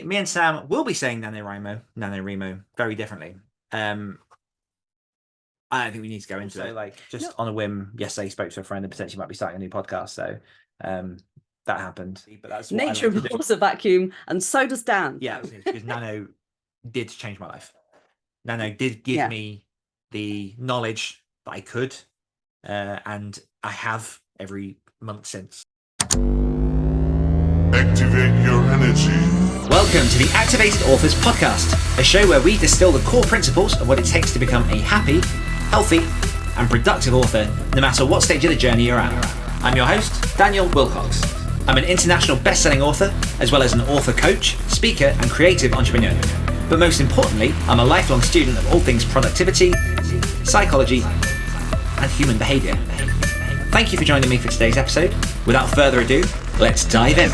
Me and Sam will be saying NaNoWriMo very differently. I don't think we need to go into it. Like, just on a whim, yesterday spoke to a friend and potentially might be starting a new podcast. So that happened. But that's what Nature I like abhors a vacuum, and so does Dan. Yeah, because Nano did change my life. Nano did give me the knowledge that I could, and I have every month since. Activate your energy. Welcome to the Activated Authors Podcast, a show where we distill the core principles of what it takes to become a happy, healthy, and productive author, no matter what stage of the journey you're at. I'm your host, Daniel Willcocks. I'm an international best-selling author, as well as an author coach, speaker, and creative entrepreneur. But most importantly, I'm a lifelong student of all things productivity, psychology, and human behavior. Thank you for joining me for today's episode. Without further ado, let's dive in.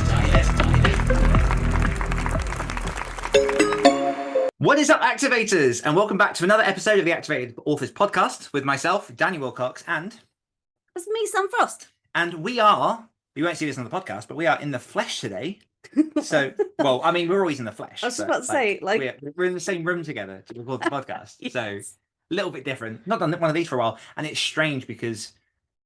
What is up, Activators? And welcome back to another episode of the Activated Authors Podcast with myself, Daniel Willcocks, and... It's me, Sam Frost. And we are... You won't see this on the podcast, but we are in the flesh today. So, well, I mean, we're always in the flesh. I was about to say, we're in the same room together to record the podcast. Yes. So, a little bit different. Not done one of these for a while, and it's strange because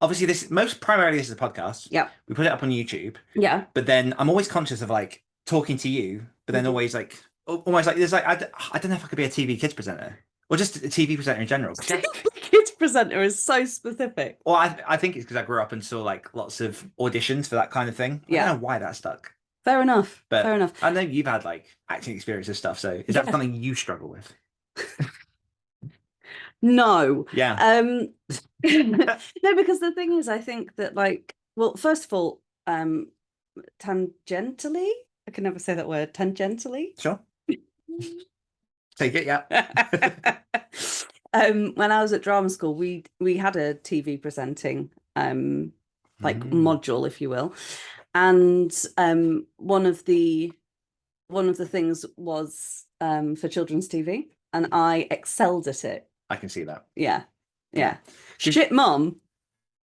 obviously this is a podcast. Yeah. We put it up on YouTube. Yeah. But then I'm always conscious of like talking to you, but then always like almost like there's like I don't know if I could be a TV kids presenter or just a TV presenter in general. Kids presenter is so specific. Well, I think it's because I grew up and saw like lots of auditions for that kind of thing. I don't know why that stuck. Fair enough. But fair enough. I know you've had like acting experience and stuff. So is that something you struggle with? No. Yeah. No, because the thing is, I think that like, well, first of all, tangentially, I can never say that word, tangentially. Sure. Take it, yeah. When I was at drama school, we had a TV presenting module, if you will, and one of the things was for children's TV, and I excelled at it. I can see that. Yeah. Shit, mum.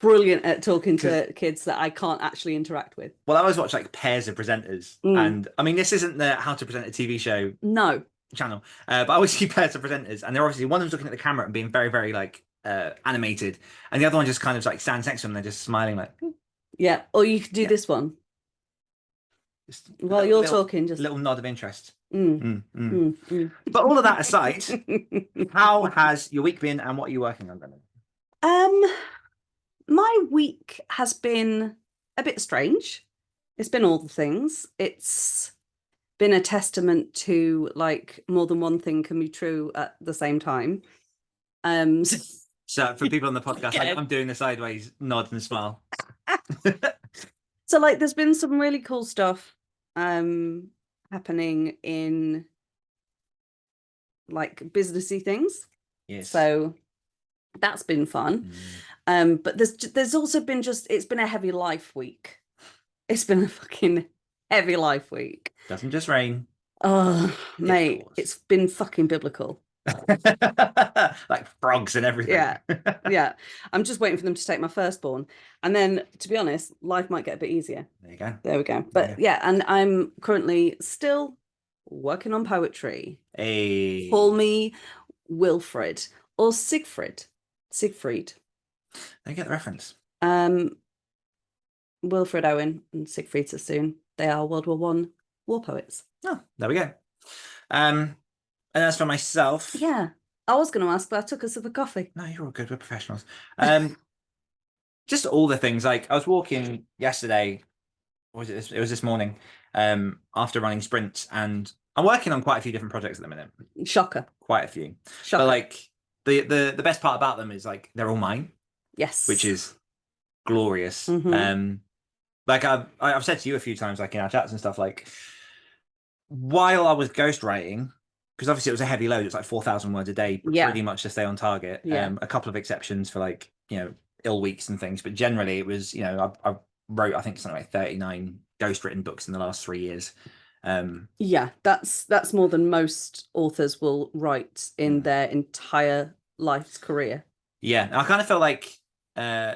Brilliant at talking to kids that I can't actually interact with. Well, I always watch like pairs of presenters, and I mean, this isn't the How to Present a TV Show. No. Channel, but I always see pairs of presenters, and they're obviously one of them's looking at the camera and being very, very like animated, and the other one just kind of like stands next to them and they're just smiling like. Yeah, or you could do this one. Just while you're talking, just a little nod of interest. But all of that aside, how has your week been, and what are you working on, then? My week has been a bit strange. It's been all the things. It's been a testament to like more than one thing can be true at the same time. So for people on the podcast, like, I'm doing the sideways nod and smile. So like there's been some really cool stuff happening in like businessy things. Yes. So that's been fun. But there's also been it's been a heavy life week. It's been a fucking heavy life week. Doesn't just rain. Oh, mate, it's been fucking biblical. Like frogs and everything. Yeah. I'm just waiting for them to take my firstborn, and then, to be honest, life might get a bit easier. There you go. There we go. But yeah, and I'm currently still working on poetry. Hey. Call me Wilfred or Siegfried. I get the reference. Wilfred Owen and Siegfried Sassoon. They are World War I war poets. Oh, there we go. And as for myself, yeah, I was going to ask, but I took a sip of coffee. No, you're all good. We're professionals. Just all the things. Like I was walking yesterday. Or was it was this morning? After running sprints, and I'm working on quite a few different projects at the minute. Shocker. Quite a few. Shocker. But like the best part about them is like they're all mine. Yes. Which is glorious. Like I've said to you a few times, like in our chats and stuff, like while I was ghostwriting, because obviously it was a heavy load, it's like 4,000 words a day, pretty much to stay on target. A couple of exceptions for like, ill weeks and things, but generally it was, I wrote, I think something like 39 ghostwritten books in the last 3 years. Yeah, that's more than most authors will write in their entire life's career. Yeah, I kind of feel like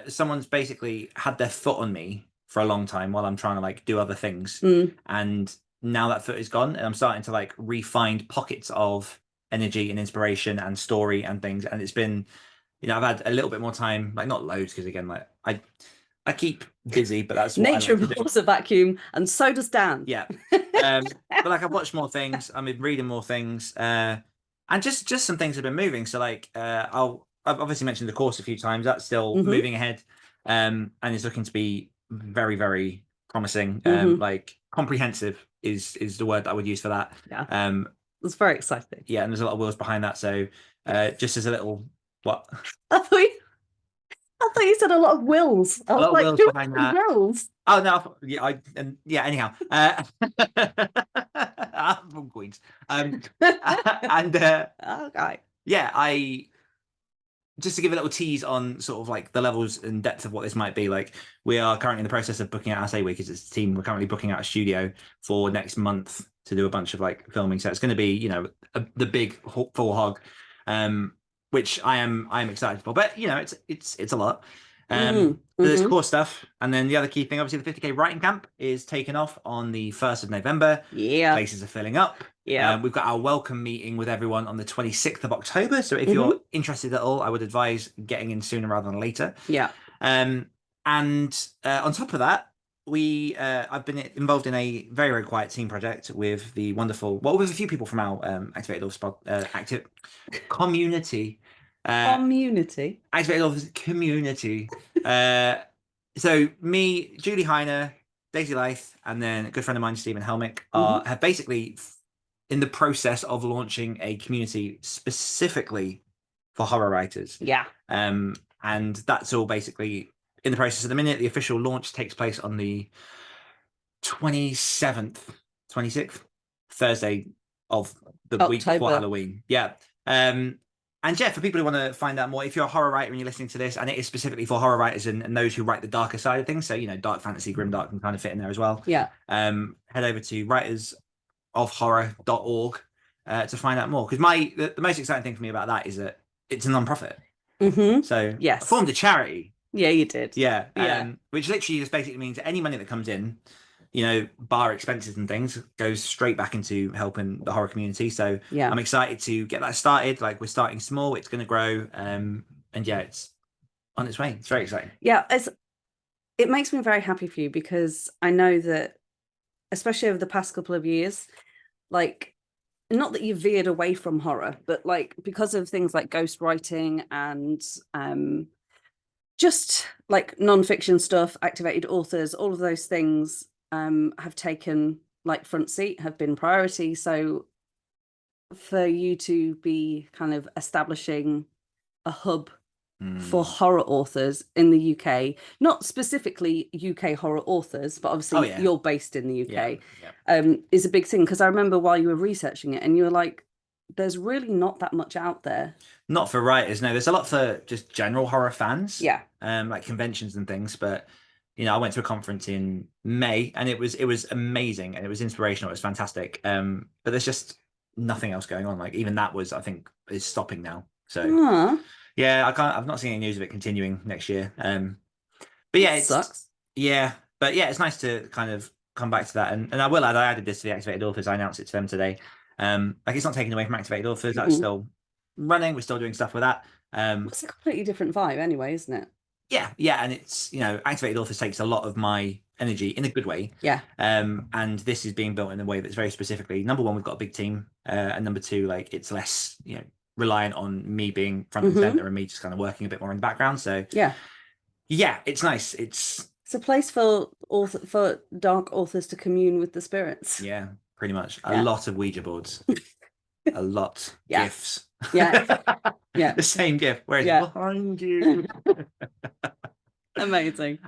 someone's basically had their foot on me for a long time while I'm trying to like do other things, and now that foot is gone, and I'm starting to like re-find pockets of energy and inspiration and story and things. And it's been, I've had a little bit more time, like not loads, because again, like I keep busy, but that's what nature I like to do. abhors a vacuum, and so does Dan. Yeah. But like I've watched more things, I've been reading more things, and just some things have been moving. So like I've obviously mentioned the course a few times. That's still moving ahead, and it's looking to be very, very promising. Like comprehensive is the word that I would use for that. Yeah. It's very exciting. Yeah, and there's a lot of wheels behind that. So just as a little what? I thought you said a lot of wills. I was like, do behind that. Wills. Oh no, yeah, anyhow. From Queens. And okay. Yeah, I just to give a little tease on sort of like the levels and depth of what this might be. Like we are currently in the process of booking out our say week as a team. We're currently booking out a studio for next month to do a bunch of like filming. So it's going to be, the big full hog. Which I am excited for, but it's a lot. There's core stuff, and then the other key thing, obviously, the 50k writing camp is taking off on the 1st of November. Yeah, places are filling up. Yeah, we've got our welcome meeting with everyone on the 26th of October. So if you're interested at all, I would advise getting in sooner rather than later. Yeah. And on top of that, I've been involved in a very, very quiet team project with the wonderful, with a few people from our Activated Authors active community. Activated Authors community. So me, Julie Heiner, Daisy Leith, and then a good friend of mine, Stephen Helmick, have basically in the process of launching a community specifically for horror writers. Yeah. And that's all basically in the process at the minute. The official launch takes place on the 26th, Thursday of the week before Halloween. Yeah. And yeah, for people who want to find out more, if you're a horror writer and you're listening to this, and it is specifically for horror writers and those who write the darker side of things, so dark fantasy, grimdark can kind of fit in there as well. Yeah. Head over to writersofhorror.org to find out more. Because the most exciting thing for me about that is that it's a non-profit. So yes, I formed a charity. Yeah, you did. Yeah. Which literally just basically means that any money that comes in, bar expenses and things, goes straight back into helping the horror community. So yeah, I'm excited to get that started. Like we're starting small, it's going to grow, and yeah, it's on its way. It's very exciting. Yeah, it makes me very happy for you, because I know that, especially over the past couple of years, like, not that you veered away from horror, but like because of things like ghostwriting and just like non-fiction stuff, activated authors, all of those things have taken like front seat, have been priority. So for you to be kind of establishing a hub for horror authors in the UK, not specifically UK horror authors, but obviously you're based in the UK, is a big thing. Because I remember while you were researching it and you were like, there's really not that much out there. Not for writers, no. There's a lot for just general horror fans. Yeah. Like conventions and things. But I went to a conference in May and it was amazing and it was inspirational. It was fantastic. But there's just nothing else going on. Like even that I think is stopping now. So yeah, I've not seen any news of it continuing next year. But yeah, it sucks. Yeah, but yeah, it's nice to kind of come back to that. And I will add, I added this to the Activated Authors. I announced it to them today. Like it's not taken away from Activated Authors. That's still running. We're still doing stuff with that. It's a completely different vibe anyway, isn't it? Yeah, and it's Activated Authors takes a lot of my energy in a good way. Yeah. And this is being built in a way that's very specifically, number one, we've got a big team, and number two, like it's less reliant on me being front and center and me just kind of working a bit more in the background. So yeah, it's nice. It's a place for dark authors to commune with the spirits. Yeah, pretty much. A lot of Ouija boards. A lot. GIFs. Yeah. Yeah. The same GIF. Where is it? Behind you. Amazing.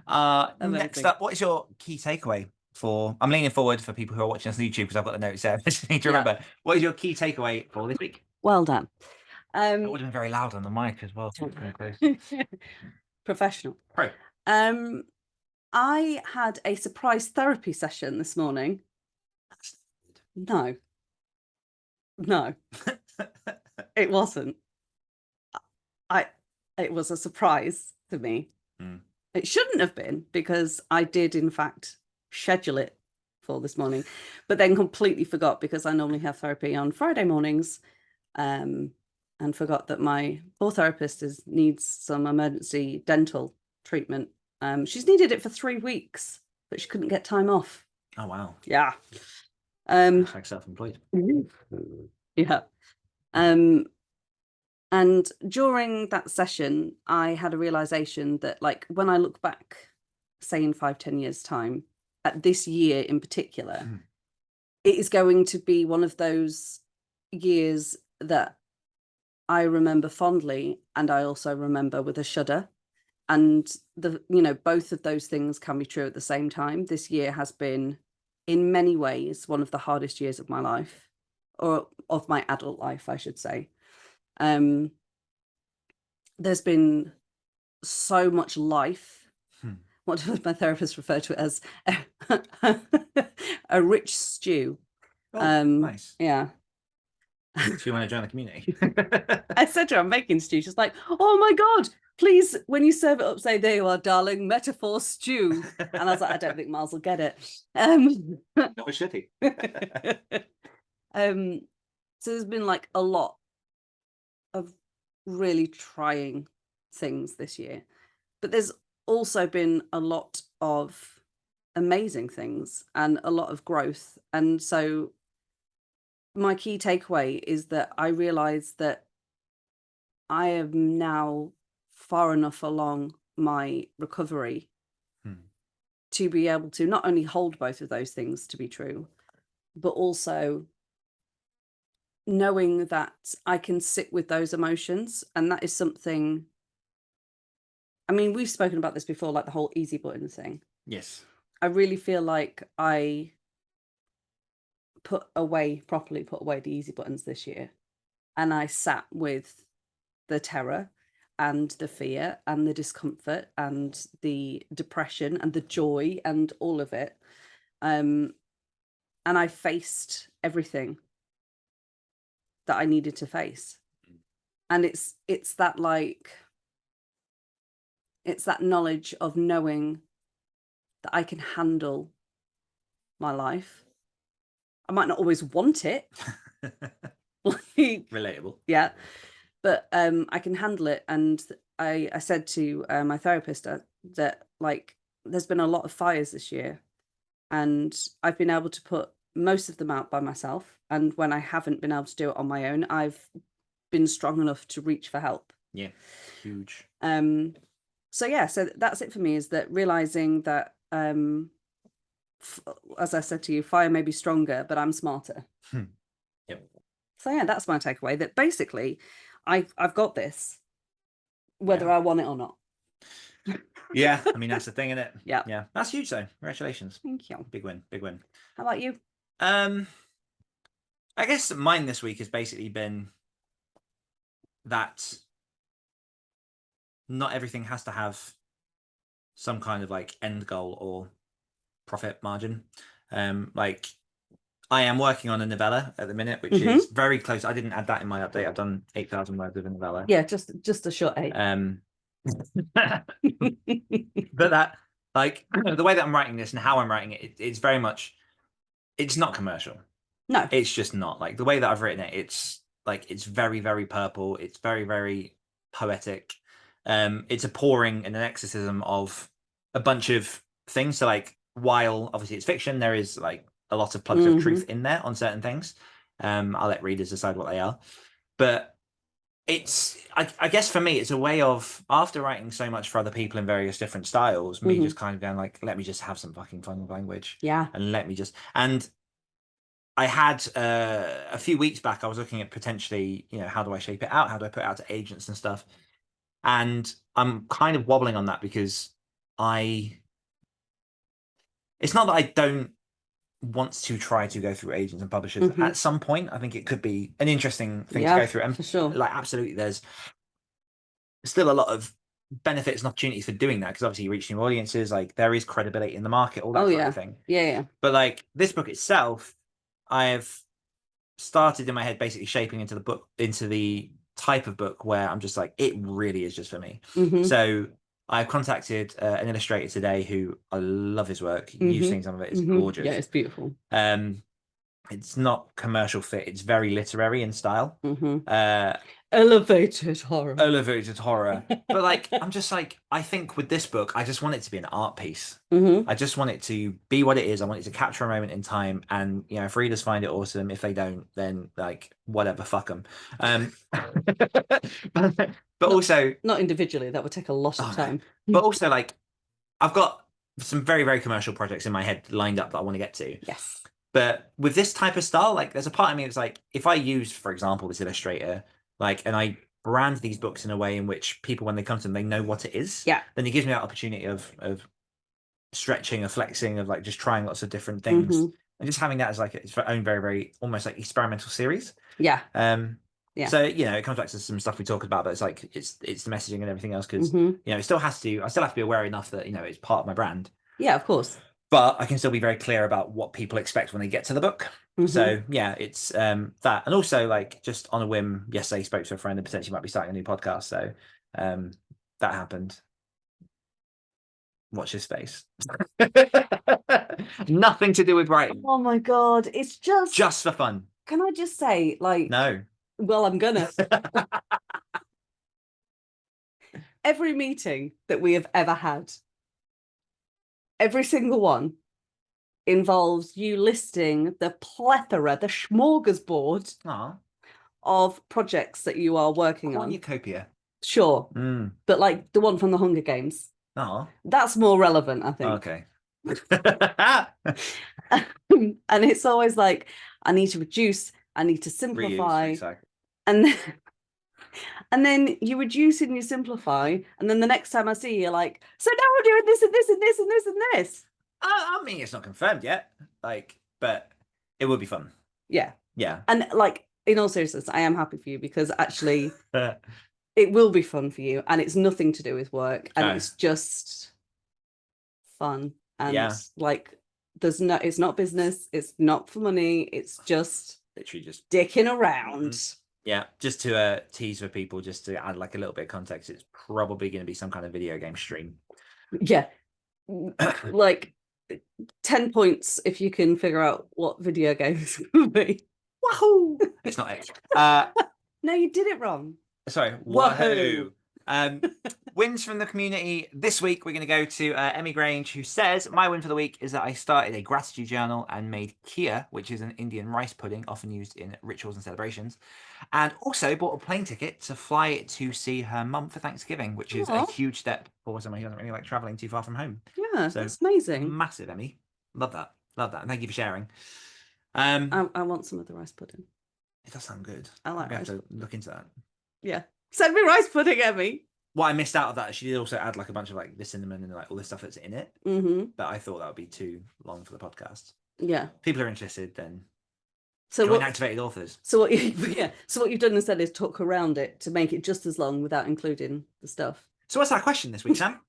Next up, what is your key takeaway for? I'm leaning forward for people who are watching us on YouTube because I've got the notes there. I just need to remember. What is your key takeaway for this week? Well done. It would have been very loud on the mic as well. Professional. Pro. I had a surprise therapy session this morning. No. It wasn't. It was a surprise to me. It shouldn't have been, because I did in fact schedule it for this morning, but then completely forgot because I normally have therapy on Friday mornings, and forgot that my poor therapist needs some emergency dental treatment. She's needed it for 3 weeks, but she couldn't get time off. Oh wow. Yeah. Like self-employed. Yeah. And during that session, I had a realization that, like, when I look back, say in 5-10 years time, at this year in particular, it is going to be one of those years that I remember fondly, and I also remember with a shudder. And both of those things can be true at the same time. This year has been, in many ways, one of the hardest years of my life, or of my adult life, I should say. There's been so much life. What does my therapist refer to it as? A rich stew. Nice. Yeah. Do you want to join the community? I said to her, I'm making stew. She's like, oh my God, please, when you serve it up, say, there you are, darling, metaphor stew. And I was like, I don't think Miles will get it. Nor should he. So there's been like a lot of really trying things this year, but there's also been a lot of amazing things and a lot of growth. And so my key takeaway is that I realize that I am now far enough along my recovery to be able to not only hold both of those things to be true, but also knowing that I can sit with those emotions. And that is something, I mean, we've spoken about this before, like the whole easy button thing. Yes. I really feel like I properly put away the easy buttons this year. And I sat with the terror and the fear and the discomfort and the depression and the joy and all of it. And I faced everything that I needed to face. And it's that knowledge of knowing that I can handle my life. I might not always want it. Relatable. Yeah. But I can handle it. And I said to my therapist that, like, there's been a lot of fires this year, and I've been able to put most of them out by myself. And when I haven't been able to do it on my own, I've been strong enough to reach for help. Yeah, huge. So that's it for me, is that realizing that, as I said to you, fire may be stronger, but I'm smarter. Yep. So yeah, that's my takeaway, that basically I've got this, whether I want it or not. Yeah, I mean, that's the thing, isn't it? Yeah. That's huge though. Congratulations. Thank you. Big win. How about you? I guess mine this week has basically been that not everything has to have some kind of like end goal or profit margin. Like I am working on a novella at the minute, which is very close. I didn't add that in my update. I've done 8,000 words of a novella. Yeah, just a short 8. But that, like, the way that I'm writing this and how I'm writing it, it's very much, it's not commercial. No, it's just not. Like the way that I've written it, it's like, it's very, very purple. It's very, very poetic. It's a pouring and an exorcism of a bunch of things. So like, while obviously it's fiction, there is like a lot of plugs of truth in there on certain things. I'll let readers decide what they are. But it's, I guess for me, it's a way of, after writing so much for other people in various different styles, me just kind of going like, let me just have some fucking fun with language. Yeah. And let me just, and I had a few weeks back, I was looking at potentially, how do I shape it out? How do I put it out to agents and stuff? And I'm kind of wobbling on that because it's not that I don't want to try to go through agents and publishers. At some point, I think it could be an interesting thing to go through. And for sure. Like, absolutely, there's still a lot of benefits and opportunities for doing that, because obviously you reach new audiences, like there is credibility in the market, all that sort of thing. Yeah. But like this book itself, I have started in my head basically shaping into the type of book where I'm just like, it really is just for me. So I've contacted an illustrator today who I love his work. You've seen some of it; it's gorgeous. Yeah, it's beautiful. It's not commercial fit; it's very literary in style. Elevated horror. Elevated horror. But like, I'm just like, I think with this book, I just want it to be an art piece. I just want it to be what it is. I want it to capture a moment in time. And, you know, if readers find it awesome, if they don't, then like, whatever, fuck them. But also... Not individually, that would take a lot of time. But also, like, I've got some very, very commercial projects in my head lined up that I want to get to. Yes. But with this type of style, like, there's a part of me that's like, if I use, for example, this illustrator, like, and I brand these books in a way in which people, when they come to them, they know what it is. Yeah. Then it gives me that opportunity of stretching, of flexing, of like just trying lots of different things, and just having that as like its own very, very almost like experimental series. Yeah. Yeah. So, you know, it comes back to some stuff we talked about, but it's like it's the messaging and everything else, because you know, I still have to be aware enough that, you know, it's part of my brand. Yeah, of course. But I can still be very clear about what people expect when they get to the book. So yeah, it's that. And also, like, just on a whim, yesterday I spoke to a friend and potentially might be starting a new podcast. So that happened. Watch his face. Nothing to do with writing. Oh my God. It's just for fun. Can I just say, like, no. Well, I'm gonna. Every meeting that we have ever had, every single one, involves you listing the plethora, the smorgasbord of projects that you are working on. Cornucopia. Sure. But like the one from the Hunger Games. That's more relevant, I think. Okay. And it's always like, I need to reduce, I need to simplify. And then you reduce and you simplify, and then the next time I see you, you're like, so now we're doing this and this and this and this and this. I mean, it's not confirmed yet, like, but it will be fun. Yeah. Yeah. And like, in all seriousness, I am happy for you, because actually it will be fun for you, and it's nothing to do with work, and it's just fun. And like, it's not business, it's not for money, it's just literally just dicking around. Yeah, just to tease for people, just to add like a little bit of context, it's probably going to be some kind of video game stream. Yeah. Like 10 points if you can figure out what video games will be. Wahoo! It's not it. No, you did it wrong. Sorry. Wahoo! Wins from the community. This week, we're going to go to Emmy Grange, who says, my win for the week is that I started a gratitude journal and made kheer, which is an Indian rice pudding often used in rituals and celebrations, and also bought a plane ticket to fly to see her mum for Thanksgiving, which is a huge step for someone who doesn't really like traveling too far from home. Yeah, so that's amazing. Massive, Emmy. Love that. Love that. And thank you for sharing. I want some of the rice pudding. It does sound good. I like rice. Have to look into that. Yeah. Send me rice pudding, Emmy. What I missed out of that, she did also add like a bunch of like the cinnamon and like all the stuff that's in it. But I thought that would be too long for the podcast. Yeah. If people are interested, then join Activated Authors. So what you've done instead is talk around it to make it just as long without including the stuff. So what's our question this week, Sam?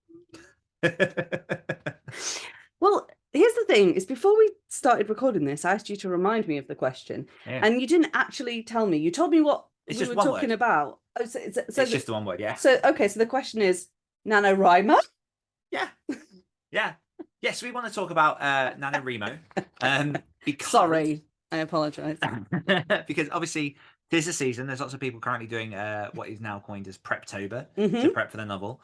Well, here's the thing: is before we started recording this, I asked you to remind me of the question, and you didn't actually tell me. You told me what we were talking about. Oh, so it's just the one word, yeah. So so the question is NaNoWriMo? Yeah. Yeah. Yes, we want to talk about NaNoWriMo. Because... Sorry, I apologise. Because obviously there's a season. There's lots of people currently doing what is now coined as Preptober to prep for the novel.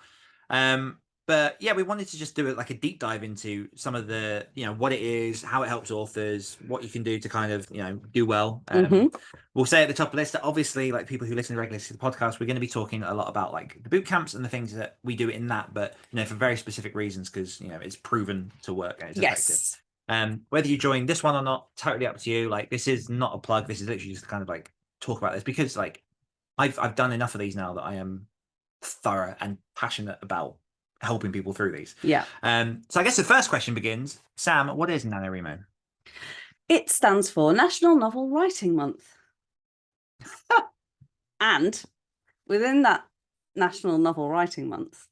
But yeah, we wanted to just do it like a deep dive into some of the, you know, what it is, how it helps authors, what you can do to kind of, you know, do well. We'll say at the top of the list that obviously, like people who listen regularly to the podcast, we're going to be talking a lot about like the boot camps and the things that we do in that, but you know, for very specific reasons, because you know it's proven to work and it's effective. Whether you join this one or not, totally up to you. Like this is not a plug. This is literally just kind of like talk about this because like I've done enough of these now that I am thorough and passionate about helping people through these. So I guess the first question begins, Sam, what is NaNoWriMo? It stands for National Novel Writing Month. And within that National Novel Writing Month,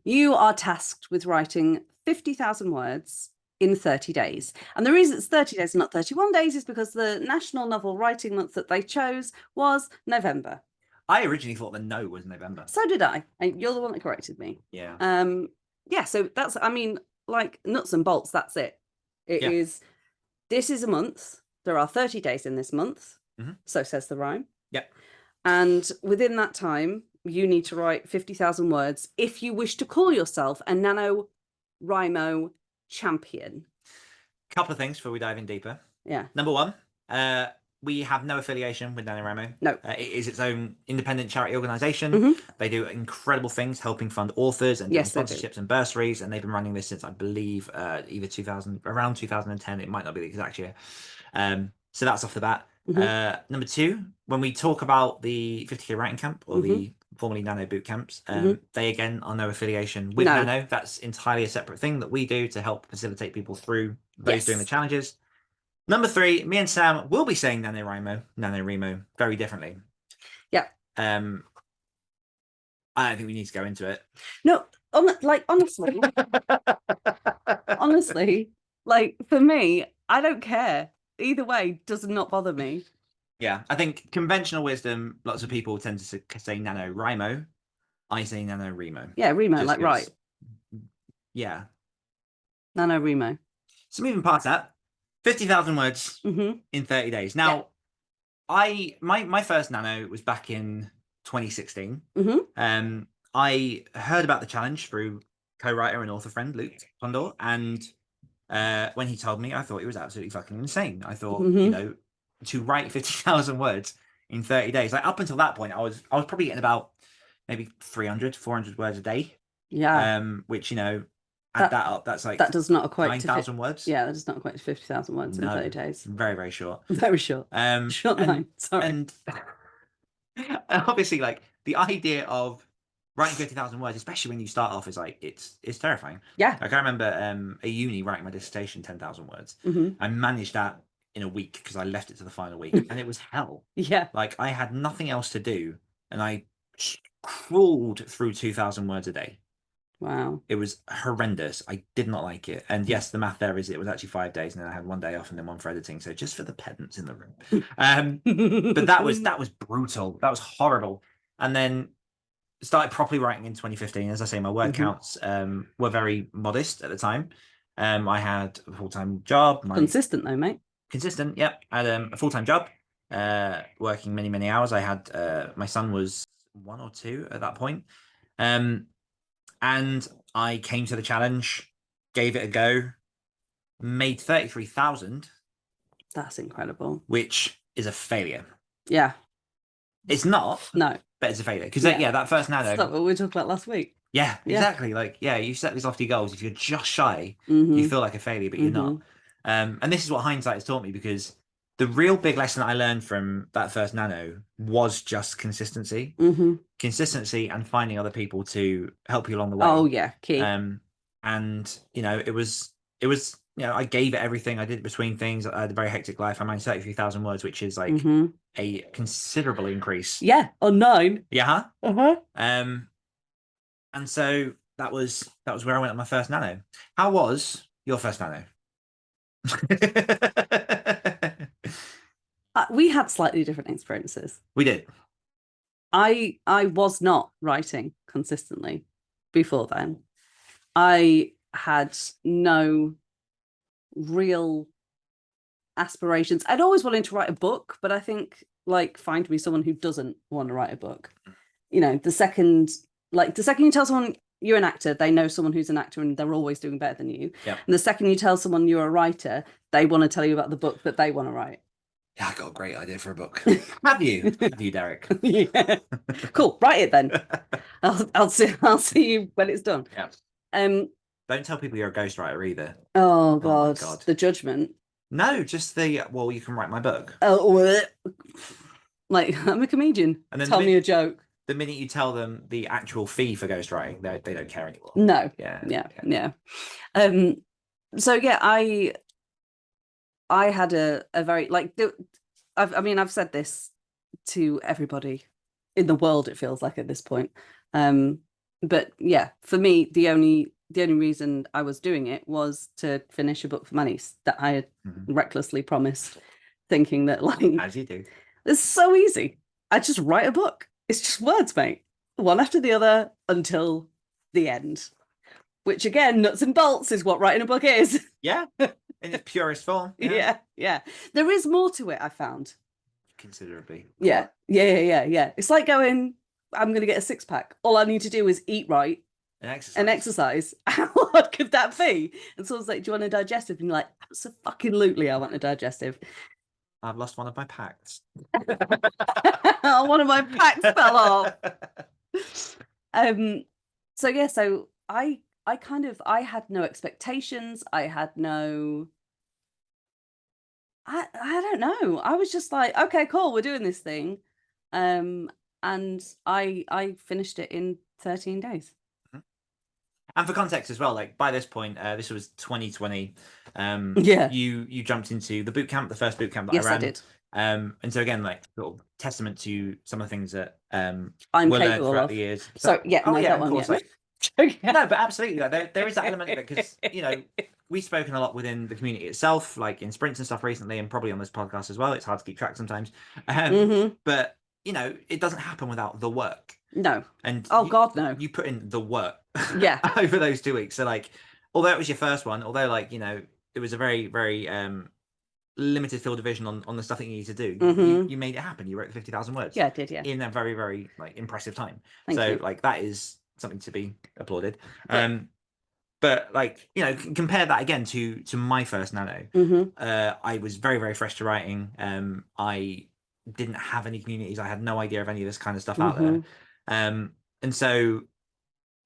you are tasked with writing 50,000 words in 30 days. And the reason it's 30 days and not 31 days is because the National Novel Writing Month that they chose was November. I originally thought the no was November. So did I. And you're the one that corrected me. Yeah. Yeah, so that's, I mean, like nuts and bolts, that's it. It is, this is a month. There are 30 days in this month. So says the rhyme. Yep. And within that time, you need to write 50,000 words if you wish to call yourself a NaNoWriMo champion. Couple of things before we dive in deeper. Yeah. Number one, we have no affiliation with NaNoWriMo. No. It is its own independent charity organisation. They do incredible things helping fund authors and doing sponsorships and bursaries, and they've been running this since, I believe, either around 2010. It might not be the exact year. So that's off the bat. Number two, when we talk about the 50k writing camp or the formerly Nano boot camps, they again are no affiliation with Nano. That's entirely a separate thing that we do to help facilitate people through those doing the challenges. Number three, me and Sam will be saying NaNoWriMo very differently. Yeah. I don't think we need to go into it. No, honestly, honestly, like for me, I don't care. Either way, does not bother me. Yeah, I think conventional wisdom, lots of people tend to say NaNoWriMo. I say NaNoWriMo. Yeah, Remo, like right. Yeah. NaNoWriMo. So moving past that, 50,000 words in 30 days. Now, my first Nano was back in 2016. I heard about the challenge through co-writer and author friend Luke Condor, and when he told me, I thought it was absolutely fucking insane. I thought, you know, to write 50,000 words in 30 days, like up until that point, I was probably getting about maybe 300, 400 words a day. Yeah. Which, you know, add that up, that's like that does not equate 9,000 words. Yeah, that does not equate to 50,000 words in 30 days. Very, very short. Very short. Short line. Sorry. And obviously, like the idea of writing 50,000 words, especially when you start off, is like it's terrifying. Yeah. Like I remember a uni writing my dissertation 10,000 words. I managed that in a week because I left it to the final week, and it was hell. Yeah. Like I had nothing else to do, and I crawled through 2,000 words a day. Wow. It was horrendous. I did not like it. And yes, the math there is it was actually 5 days, and then I had one day off and then one for editing. So just for the pedants in the room. But that was brutal. That was horrible. And then started properly writing in 2015. As I say, my word counts were very modest at the time. I had a full-time job. Consistent though, mate. Consistent, yep. I had a full-time job, working many, many hours. I had my son was 1 or 2 at that point. And I came to the challenge, gave it a go, made 33,000. That's incredible. Which is a failure. Yeah. It's not. No. But it's a failure. Because, that first Nano. That's what we were talking about last week. Yeah, exactly. Like, you set these lofty goals. If you're just shy, you feel like a failure, but you're not. And this is what hindsight has taught me, because the real big lesson I learned from that first Nano was just consistency. Consistency and finding other people to help you along the way. Oh, yeah, key. And, you know, it was, you know, I gave it everything. I did between things. I had a very hectic life. I managed 33,000 words, which is like a considerable increase. Yeah, on 9. Yeah. And so that was where I went on my first Nano. How was your first Nano? We had slightly different experiences. We did. I was not writing consistently before then. I had no real aspirations. I'd always wanted to write a book, but I think, like, find me someone who doesn't want to write a book. You know, the second you tell someone you're an actor, they know someone who's an actor and they're always doing better than you. Yep. And the second you tell someone you're a writer, they want to tell you about the book that they want to write. Yeah, I got a great idea for a book. Have you? Have you, Derek? Yeah. Cool. Write it then. I'll see you when it's done. Yeah. Don't tell people you're a ghostwriter either. Oh God. The judgment. No, just you can write my book. Oh, like I'm a comedian. And then tell me a joke. The minute you tell them the actual fee for ghostwriting, they don't care anymore. No. Yeah. So yeah, I had a very I've said this to everybody in the world, it feels like at this point. But yeah, for me, the only reason I was doing it was to finish a book for money that I had recklessly promised, thinking that, like, as you do, it's so easy. I just write a book. It's just words, mate. One after the other until the end. Which again, nuts and bolts is what writing a book is. Yeah, in its purest form. Yeah. There is more to it, I found. Considerably. Yeah. It's like going, I'm going to get a six pack. All I need to do is eat right and exercise. How hard could that be? And someone's like, do you want a digestive? And you're like, absolutely, I want a digestive. I've lost one of my packs. One of my packs fell off. So I had no expectations. I don't know. I was just like, okay, cool, we're doing this thing. And I finished it in 13 days. And for context as well, like by this point, this was 2020. You jumped into the boot camp, the first boot camp that I ran. Yes, I did. And so again, like sort of testament to some of the things that I'm were learned capable throughout of. the years. So yeah, oh no, yeah, that of one, course. yeah. Like, no, but absolutely, like there is that element of it because we've spoken a lot within the community itself, like in sprints and stuff recently, and probably on this podcast as well. It's hard to keep track sometimes, but it doesn't happen without the work. No. And God, no. You put in the work. Yeah. Over those 2 weeks. So like, although it was your first one, although like it was a very very limited field of vision on the stuff that you need to do, you made it happen. You wrote the 50,000 words. Yeah, I did. Yeah. In a very very like impressive time. Thank you. Like that is something to be applauded. But like compare that again to my first nano. I was very very fresh to writing. I didn't have any communities. I had no idea of any of this kind of stuff out there. And so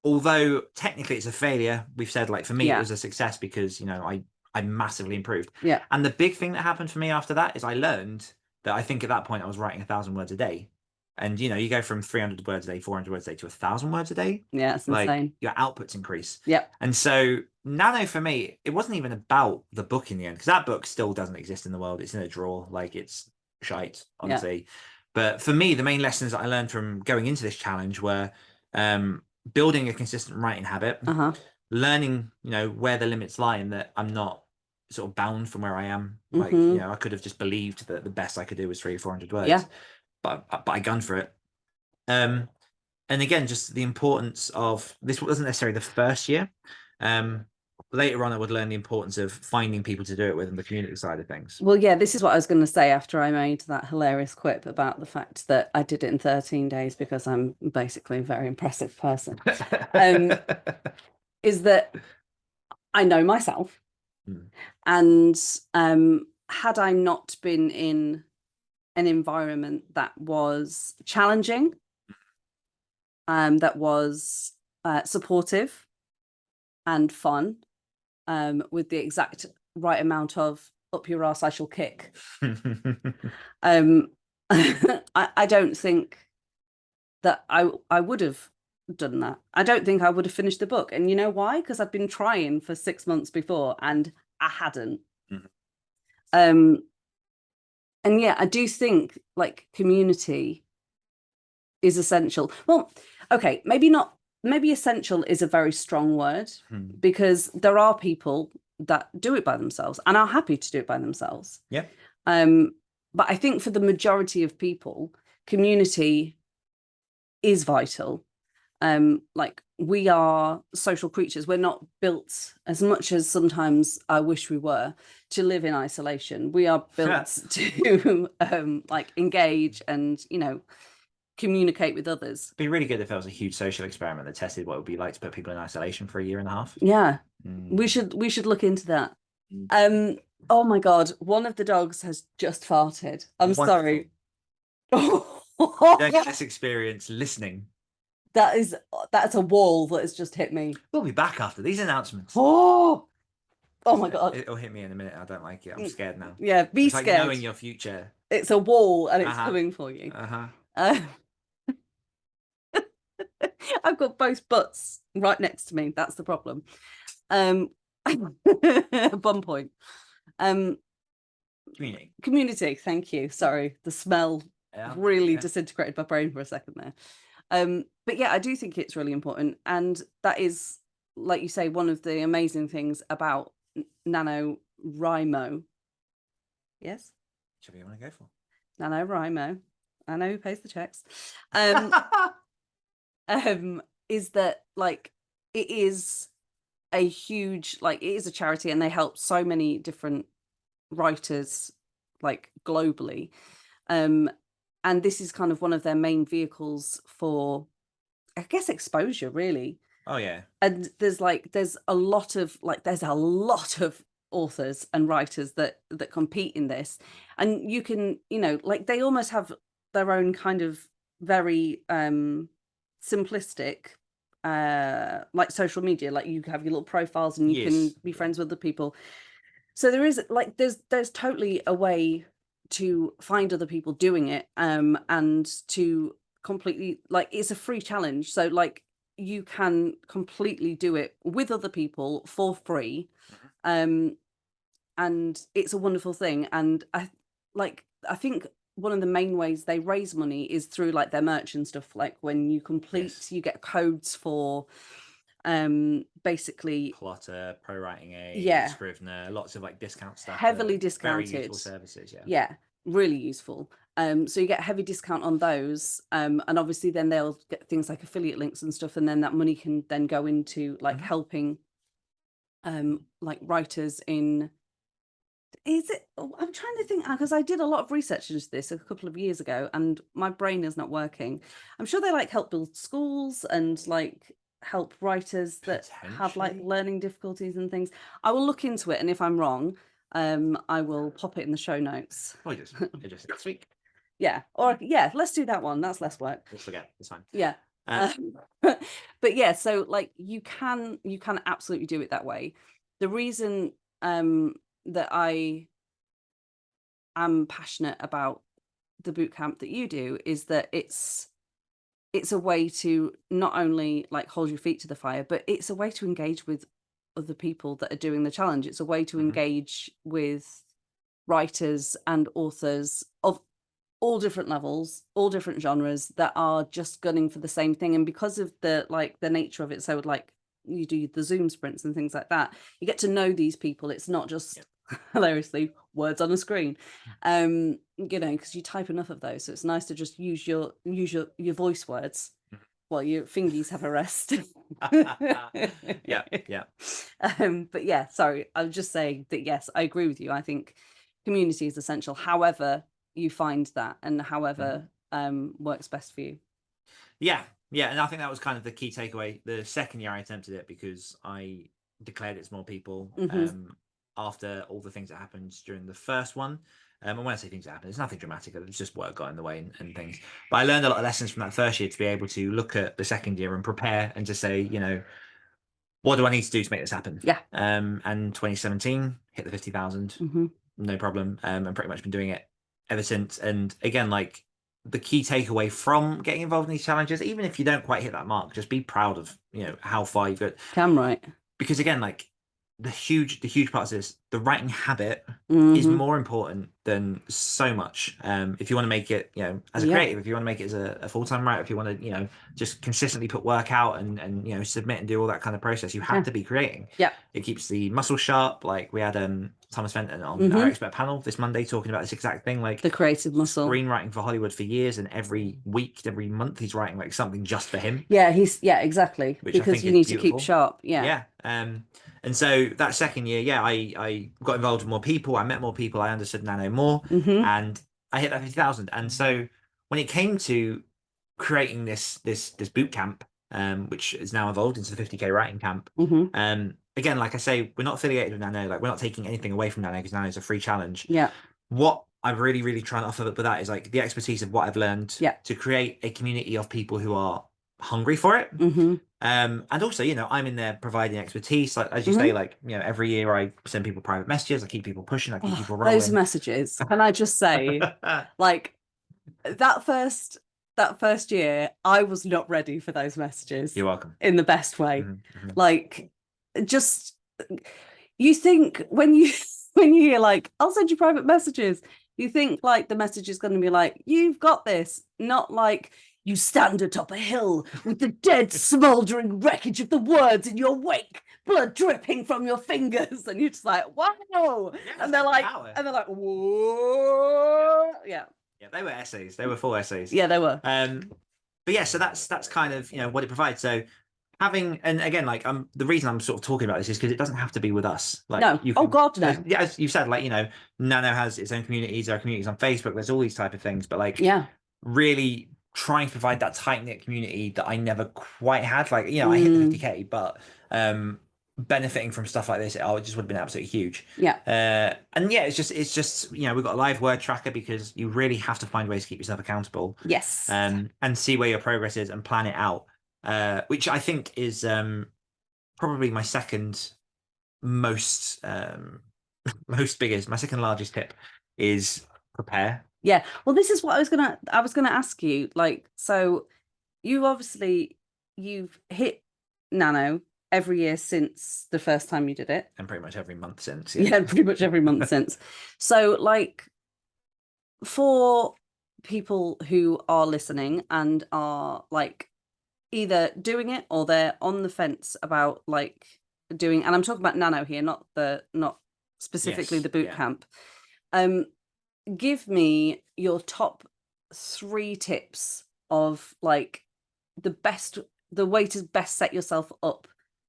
although technically it's a failure, we've said like for me it was a success because I massively improved. Yeah. And the big thing that happened for me after that is I learned that I think at that point I was writing 1,000 words a day. And you go from 300 words a day, 400 words a day to 1,000 words a day. Yeah, that's like, insane. Your outputs increase. Yep. And so Nano for me, it wasn't even about the book in the end, because that book still doesn't exist in the world. It's in a drawer, like it's shite, honestly. Yeah. But for me, the main lessons that I learned from going into this challenge were building a consistent writing habit, learning, where the limits lie and that I'm not sort of bound from where I am. Like, I could have just believed that the best I could do was 300 or 400 words. Yeah. But I gunned for it. And again, just the importance of this wasn't necessarily the first year. Later on, I would learn the importance of finding people to do it with and the community side of things. Well, yeah, this is what I was going to say after I made that hilarious quip about the fact that I did it in 13 days because I'm basically a very impressive person. Is that I know myself. And had I not been in an environment that was challenging, that was supportive and fun, with the exact right amount of up your arse I shall kick. I don't think that I would have done that. I don't think I would have finished the book. And you know why? Because I've been trying for 6 months before and I hadn't. And yeah, I do think like community is essential. Well, okay, maybe essential is a very strong word, because there are people that do it by themselves and are happy to do it by themselves. Yeah. But I think for the majority of people, community is vital. Like we are social creatures. We're not built, as much as sometimes I wish we were, to live in isolation. We are built to like engage and communicate with others. It'd be really good if there was a huge social experiment that tested what it would be like to put people in isolation for 1.5 years. Yeah. We should look into that. Oh my god, one of the dogs has just farted. I'm sorry. You don't get this experience listening. That's a wall that has just hit me. We'll be back after these announcements. Oh my god. It'll hit me in a minute. I don't like it. I'm scared now. Yeah, be it's scared. Like knowing your future. It's a wall and it's coming for you. I've got both butts right next to me. That's the problem. Bum point. Community. Thank you. Sorry, the smell really disintegrated my brain for a second there. But yeah, I do think it's really important, and that is, like you say, one of the amazing things about NaNoWriMo. Yes. Whichever you want to go for. NaNoWriMo. I know who pays the checks, is that like it is a huge, like it is a charity, and they help so many different writers like globally, and this is kind of one of their main vehicles for, I guess, exposure, really. Oh yeah. And there's a lot of authors and writers that compete in this, and you can, like they almost have their own kind of very simplistic like social media, like you have your little profiles and you can be friends with other people. So there is like there's totally a way to find other people doing it, and to completely, like, it's a free challenge, so like you can completely do it with other people for free, and it's a wonderful thing. And I think one of the main ways they raise money is through like their merch and stuff. Like when you complete, you get codes for basically Plotter, Pro Writing Aid, Scrivener, lots of like discount stuff, heavily discounted, very useful services. Really useful. So you get a heavy discount on those, and obviously then they'll get things like affiliate links and stuff, and then that money can then go into like helping like writers in, I'm trying to think, because I did a lot of research into this a couple of years ago and my brain is not working. I'm sure they like help build schools and like help writers that have like learning difficulties and things. I will look into it, and if I'm wrong, I will pop it in the show notes. Oh, just next week. Let's do that one. That's less work. We'll forget. It's fine. But yeah, so like you can absolutely do it that way. The reason that I am passionate about the bootcamp that you do is that it's a way to not only like hold your feet to the fire, but it's a way to engage with other people that are doing the challenge. It's a way to engage with writers and authors of all different levels, all different genres, that are just gunning for the same thing. And because of the nature of it, so like you do the Zoom sprints and things like that, you get to know these people. It's not just hilariously words on a screen, because you type enough of those, so it's nice to just use your voice words while your fingies have a rest. But yeah, sorry, I was just saying that yes, I agree with you. I think community is essential, however you find that and however works best for you. And I think that was kind of the key takeaway the second year I attempted it, because I declared it to more people after all the things that happened during the first one. And when I say things that happened, it's nothing dramatic. It's just work got in the way and things. But I learned a lot of lessons from that first year to be able to look at the second year and prepare and to say, what do I need to do to make this happen? And 2017 hit the 50,000, no problem. And pretty much been doing it ever since. And again, like the key takeaway from getting involved in these challenges, even if you don't quite hit that mark, just be proud of, how far you've got. Damn right. Because again, like the huge part of this, the writing habit is more important than so much. If you want to make it, as a creative, if you want to make it as a full-time writer, if you want to, just consistently put work out and submit and do all that kind of process, you have to be creating. It keeps the muscle sharp. Like we had Thomas Fenton on our expert panel this Monday talking about this exact thing, like the creative muscle. Screenwriting for Hollywood for years, and every week, every month, he's writing like something just for him. Exactly. Because you need to keep sharp. And so that second year, I got involved with more people. I met more people. I understood Nano more, and I hit that 50,000. And so when it came to creating this boot camp, which is now evolved into the 50K writing camp, again, like I say, we're not affiliated with Nano. Like we're not taking anything away from Nano because Nano is a free challenge. What I'm really, really trying to offer with that is like the expertise of what I've learned to create a community of people who are hungry for it. And also, I'm in there providing expertise. Like as you say, like, every year I send people private messages. I keep people pushing. I keep people rolling. Those messages. Can I just say, like that first year, I was not ready for those messages. You're welcome. In the best way. Like, just you think when you hear like, I'll send you private messages, you think like the message is going to be like, you've got this, not like, you stand atop a hill with the dead, smouldering wreckage of the words in your wake, blood dripping from your fingers, and you're just like, wow. And they're like, whoa. Yeah, they were essays. They were full essays. Yeah, they were. But yeah, so that's kind of what it provides. So having, and again, like the reason I'm sort of talking about this is because it doesn't have to be with us. Like No. you Oh can, God, no. as you said, like Nano has its own communities. There are communities on Facebook. There's all these type of things. But like, Yeah. really trying to provide that tight knit community that I never quite had. Like I hit the 50K, but benefiting from stuff like this, it just would have been absolutely huge. Yeah. And yeah, it's just we've got a live word tracker because you really have to find ways to keep yourself accountable. Yes. And see where your progress is and plan it out. Which I think is probably my second most biggest, my second largest tip is prepare. Yeah. Well, this is what I was gonna ask you. Like, so you've hit Nano every year since the first time you did it. And pretty much every month since. Yeah, pretty much every month since. So like for people who are listening and are like either doing it or they're on the fence about like doing, and I'm talking about Nano here, not specifically the boot camp. Give me your top 3 tips of like the way to best set yourself up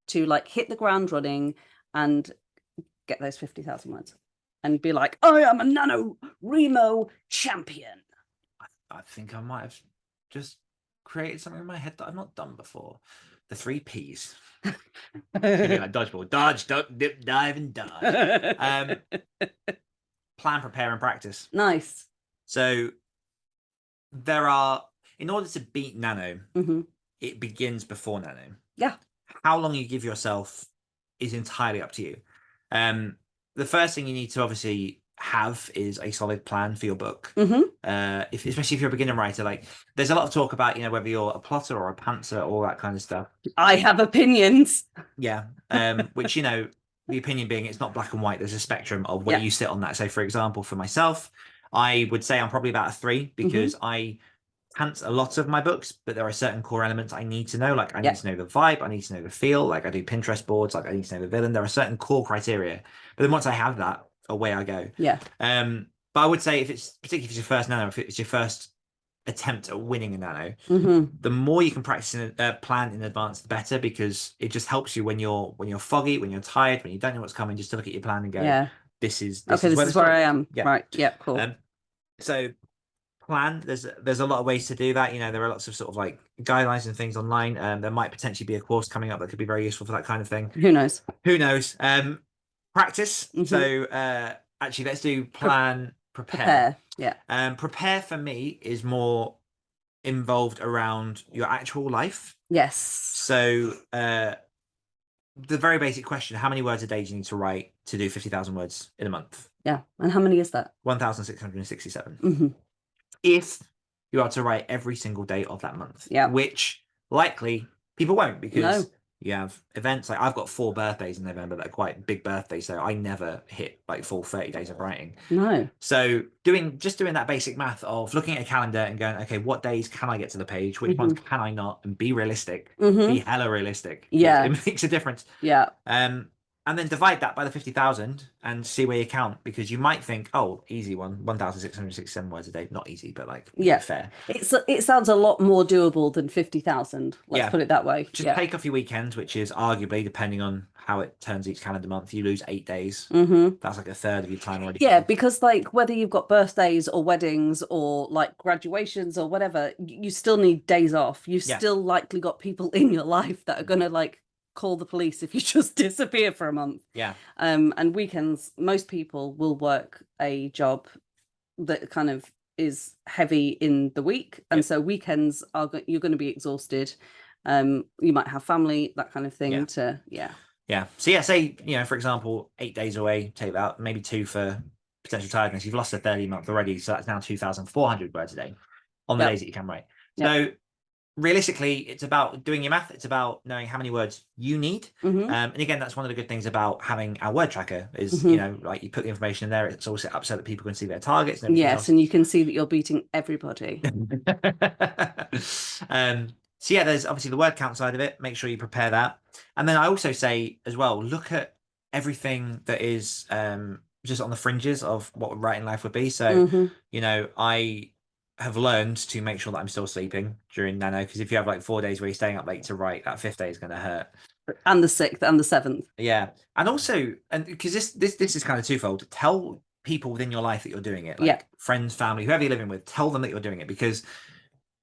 to like hit the ground running and get those 50,000 words and be like, I am a NaNoWriMo champion. I think I might have just created something in my head that I've not done before. The 3 Ps. Like dodgeball. Dodge, dip, dive, and dodge. Plan, prepare, and practice. Nice. So in order to beat Nano, it begins before Nano. Yeah. How long you give yourself is entirely up to you. The first thing you need to obviously have is a solid plan for your book. Especially if you're a beginner writer, like there's a lot of talk about whether you're a plotter or a pantser, all that kind of stuff. I have opinions. Yeah. Which the opinion being it's not black and white. There's a spectrum of where you sit on that. So for example, for myself, I would say I'm probably about a 3 because I pants a lot of my books, but there are certain core elements I need to know. Like I need to know the vibe, I need to know the feel. Like I do Pinterest boards, like I need to know the villain. There are certain core criteria, but then once I have that, away I go. Yeah. But I would say particularly if it's your first Nano, if it's your first attempt at winning a Nano, the more you can practice and plan in advance, the better, because it just helps you when you're foggy, when you're tired, when you don't know what's coming, just to look at your plan and go, this is where I am. Yeah. Right. Yeah. Cool. So plan. There's a lot of ways to do that. There are lots of sort of like guidelines and things online. There might potentially be a course coming up that could be very useful for that kind of thing. Who knows? Practice. So actually, let's do plan, prepare. Yeah. Prepare for me is more involved around your actual life. Yes. So the very basic question: how many words a day do you need to write to do 50,000 words in a month? Yeah. And how many is that? 1,667. If you are to write every single day of that month, which likely people won't, because you have events. Like I've got 4 birthdays in November that are quite big birthdays, so I never hit like full 30 days of writing. No. So doing that basic math of looking at a calendar and going, okay, what days can I get to the page? Which ones can I not? And be realistic. Be hella realistic. Yeah. It makes a difference. Yeah. And then divide that by the 50,000 and see where you count, because you might think, oh, easy one, 1,667 words a day. Not easy, but like fair. It sounds a lot more doable than 50,000. Let's put it that way. Just take off your weekends, which is arguably, depending on how it turns each calendar month, you lose 8 days. That's like a third of your time already. Yeah, because like whether you've got birthdays or weddings or like graduations or whatever, you still need days off. You've still likely got people in your life that are going to like call the police if you just disappear for a month. And weekends, most people will work a job that kind of is heavy in the week, and so weekends you're going to be exhausted. You might have family, that kind of thing. So say for example 8 days away, take that, maybe 2 for potential tiredness. You've lost a 30 month already, so that's now 2,400 words a day on the days that you can write. So realistically, it's about doing your math. It's about knowing how many words you need. And again, that's one of the good things about having our word tracker is, like you put the information in there. It's all set up so that people can see their targets. And and you can see that you're beating everybody. So there's obviously the word count side of it. Make sure you prepare that. And then I also say as well, look at everything that is just on the fringes of what writing life would be. So, have learned to make sure that I'm still sleeping during Nano, because if you have like 4 days where you're staying up late to write, that fifth day is going to hurt. And the 6th and the 7th. Yeah, and also, and because this is kind of twofold. Tell people within your life that you're doing it, like Yeah. friends, family, whoever you're living with. Tell them that you're doing it, because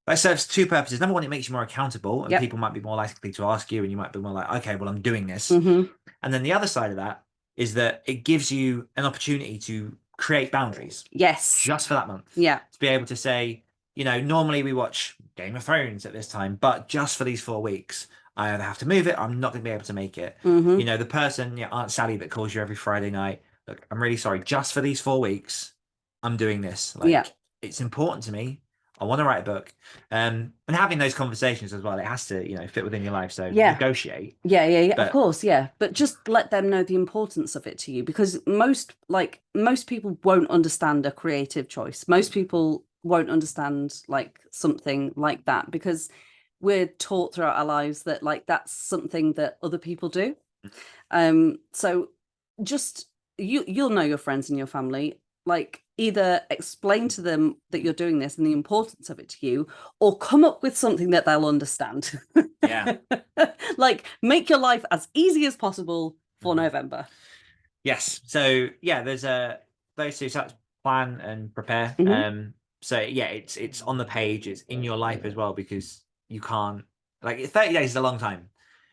that serves two purposes. Number one, it makes you more accountable, and Yep. people might be more likely to ask you, and you might be more like, okay, well, I'm doing this. Mhm. And then the other side of that is that it gives you an opportunity to create boundaries Yes. just for that month. Yeah. To be able to say, you know, normally we watch Game of Thrones at this time, but just for these 4 weeks, I either have to move it, or I'm not going to be able to make it. Mhm. You know, the person, Aunt Sally, that calls you every Friday night, look, I'm really sorry, just for these 4 weeks, I'm doing this. Like, Yeah. it's important to me. I want to write a book. And having those conversations as well, it has to, fit within your life. So Yeah. negotiate. Yeah, But- of course, yeah. But just let them know the importance of it to you, because most people won't understand a creative choice. Most people won't understand like something like that, because we're taught throughout our lives that like that's something that other people do. So just you'll know your friends and your family, like either explain to them that you're doing this and the importance of it to you, or come up with something that they'll understand. Yeah. Like make your life as easy as possible for Mhm. November. Yes. So yeah, there's those two sets: plan and prepare. Mhm. So yeah, it's on the page, it's in your life as well, because you can't, like, 30 days is a long time,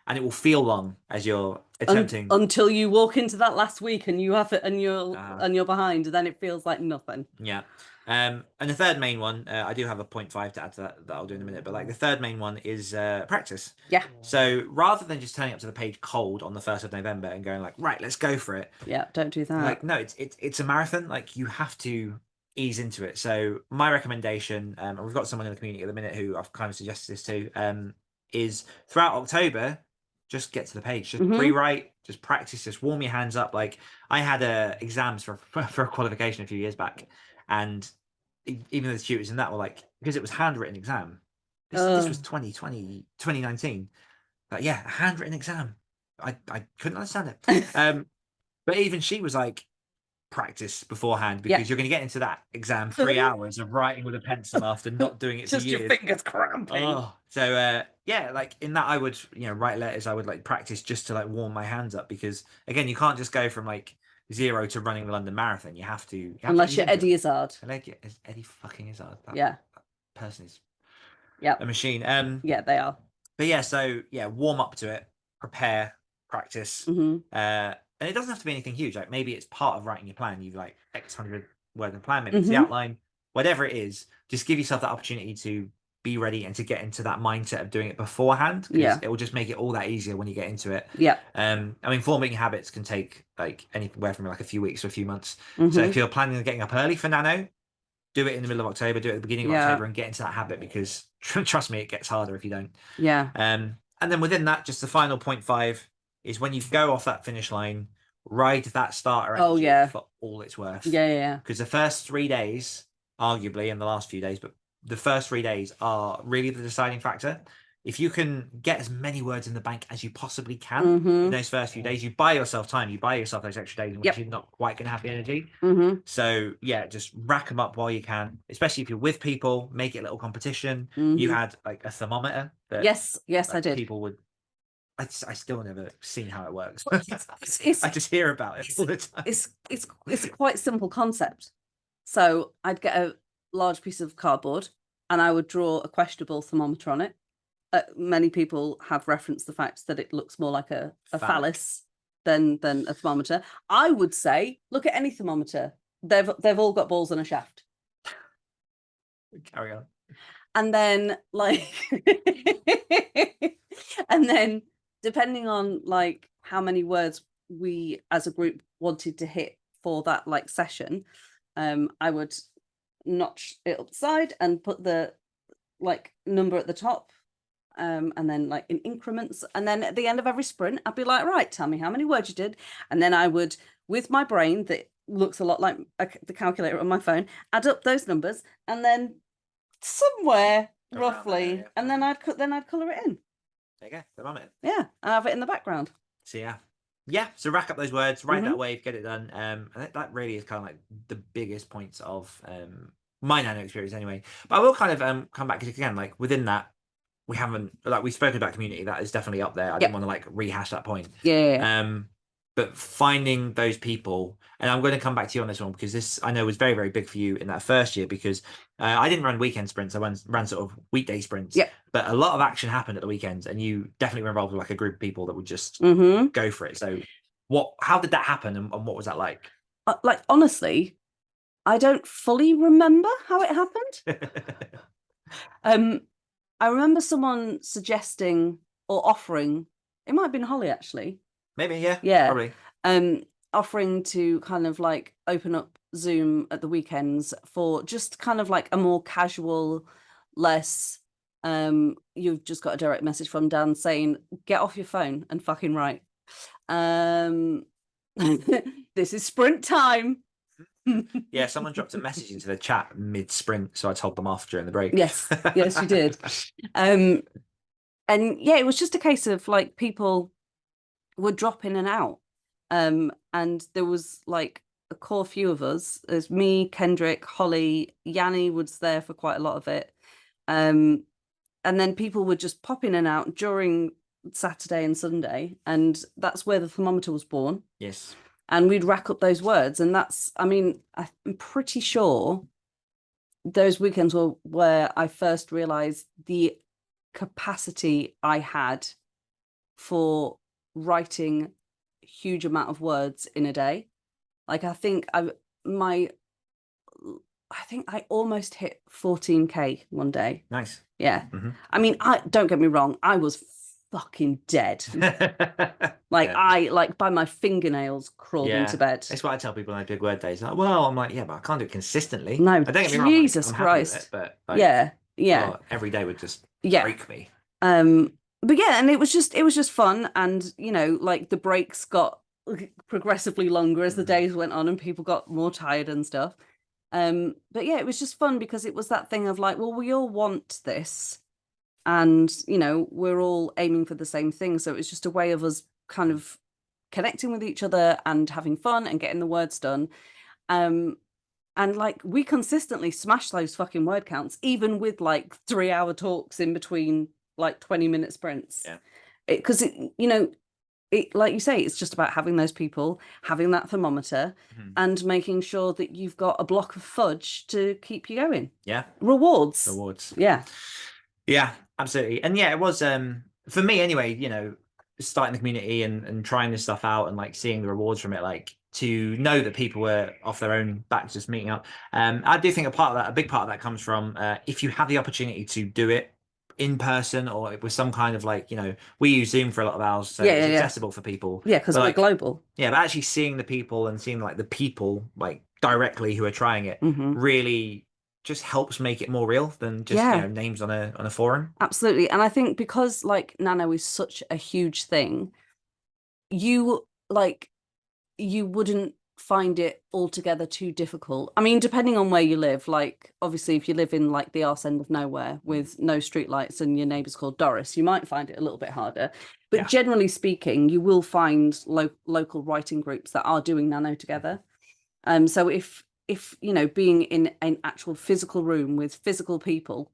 and it will feel long as you're attempting. Until you walk into that last week and you have it and Uh-huh. you're behind, and then it feels like nothing. Yeah. And the third main one, I do have a 0.5 to add to that I'll do in a minute, but like the third main one is practice. Yeah. So rather than just turning up to the page cold on the 1st of November and going like, right, let's go for it. Yeah, don't do that. Like, no, it's a marathon. Like, you have to ease into it. So my recommendation, and we've got someone in the community at the minute who I've kind of suggested this to, is throughout October, just get to the page, just pre-write, just practice, just warm your hands up. Like, I had exams for a qualification a few years back, and even though the tutors and that were like, because it was handwritten exam, this was 2019. Like, yeah, a handwritten exam. I couldn't understand it. But even she was like, practice beforehand, because you're going to get into that exam 3 hours of writing with a pencil after not doing it for Just years. your fingers cramping. Oh, so yeah, like in that, I would write letters. I would like practice just to like warm my hands up, because again, you can't just go from like 0 to running the London Marathon. You have to Unless ease you're into Eddie it. Izzard. Like Eddie fucking Izzard. Yeah. That person is Yeah. a machine. Yeah, they are. But yeah, so yeah, warm up to it, prepare, practice. And it doesn't have to be anything huge. Like, maybe it's part of writing your plan. You've like X hundred word of plan, maybe it's the outline, whatever it is. Just give yourself that opportunity to be ready and to get into that mindset of doing it beforehand. Yeah. It will just make it all that easier when you get into it. Yeah. I mean, forming habits can take like anywhere from like a few weeks to a few months. So if you're planning on getting up early for Nano, do it in the middle of October, do it at the beginning of October, and get into that habit, because trust me, it gets harder if you don't. Yeah. And then within that, just the final 0.5 is when you go off that finish line, ride that starter energy for all it's worth. Yeah. Because the first 3 days, arguably, and the last few days, but the first 3 days are really the deciding factor. If you can get as many words in the bank as you possibly can in those first few days, you buy yourself time. You buy yourself those extra days in which you're not quite going to have the energy. So yeah, just rack them up while you can, especially if you're with people. Make it a little competition. You had like a thermometer. That, yes, I did. People would. I still never seen how it works. It's, I just hear about it all the time. It's a quite simple concept. So I'd get a large piece of cardboard and I would draw a questionable thermometer on it. Many people have referenced the fact that it looks more like a phallus than a thermometer. I would say, look at any thermometer. They've all got balls and a shaft. Carry on. And then and then depending on like how many words we as a group wanted to hit for that like session, I would notch it up the side and put the like number at the top, and then like in increments, and then at the end of every sprint I'd be like, right, tell me how many words you did, and then I would, with my brain that looks a lot like the calculator on my phone, add up those numbers, and then somewhere roughly, and then I'd colour it in. There you go, thermometer. Yeah, and have it in the background. So yeah. So rack up those words, write that wave, get it done. And that really is kind of like the biggest points of my nano experience anyway. But I will kind of come back, because again, like within that, we haven't, like, we've spoken about community. That is definitely up there. I didn't want to like rehash that point. Yeah. But finding those people, and I'm going to come back to you on this one, because this I know was very, very big for you in that first year, because I didn't run weekend sprints. I ran sort of weekday sprints. Yeah. But a lot of action happened at the weekends, and you definitely were involved with like a group of people that would just go for it. So how did that happen, and what was that like? Like, honestly, I don't fully remember how it happened. I remember someone suggesting or offering, it might have been Holly actually. Maybe, yeah. Yeah. Probably. Offering to kind of like open up Zoom at the weekends for just kind of like a more casual, less, you've just got a direct message from Dan saying, get off your phone and fucking write. This is sprint time. Yeah, someone dropped a message into the chat mid-sprint, so I told them off during the break. Yes, you did. And yeah, it was just a case of like people would drop in and out. And there was like a core few of us. There's me, Kendrick, Holly, Yanni was there for quite a lot of it. And then people would just pop in and out during Saturday and Sunday, and that's where the thermometer was born. Yes. And we'd rack up those words, and that's, I mean, I'm pretty sure those weekends were where I first realized the capacity I had for writing a huge amount of words in a day. Like, I think I almost hit 14K one day. Nice. Yeah. I mean, don't get me wrong, I was fucking dead. Like, I like by my fingernails crawled into bed. That's what I tell people when I do word days. Like, well, I'm like, yeah, but I can't do it consistently. No, don't get me wrong, Jesus I'm Christ. happy with it, but like, yeah. well, every day would just break me. But yeah, and it was just fun, and you know, like the breaks got progressively longer as the days went on, and people got more tired and stuff. But yeah, it was just fun because it was that thing of like, well, we all want this, and you know, we're all aiming for the same thing. So it was just a way of us kind of connecting with each other and having fun and getting the words done. And like we consistently smashed those fucking word counts, even with like 3-hour talks in between like 20-minute sprints. Yeah. Because you know, it, like you say, it's just about having those people, having that thermometer, and making sure that you've got a block of fudge to keep you going. Yeah. Rewards. Yeah. Yeah, absolutely. And yeah, it was for me anyway, you know, starting the community and trying this stuff out and like seeing the rewards from it, like to know that people were off their own backs just meeting up. I do think a big part of that comes from if you have the opportunity to do it in person or with some kind of like, you know, we use Zoom for a lot of ours, so it's accessible for people. Yeah, because we're like, global. Yeah, but actually seeing the people and seeing like the people like directly who are trying it really just helps make it more real than just you know, names on a forum. Absolutely. And I think because like nano is such a huge thing, you wouldn't find it altogether too difficult. I mean, depending on where you live, like obviously if you live in like the arse end of nowhere with no streetlights and your neighbour's called Doris, you might find it a little bit harder. But generally speaking, you will find local writing groups that are doing nano together. So if you know, being in an actual physical room with physical people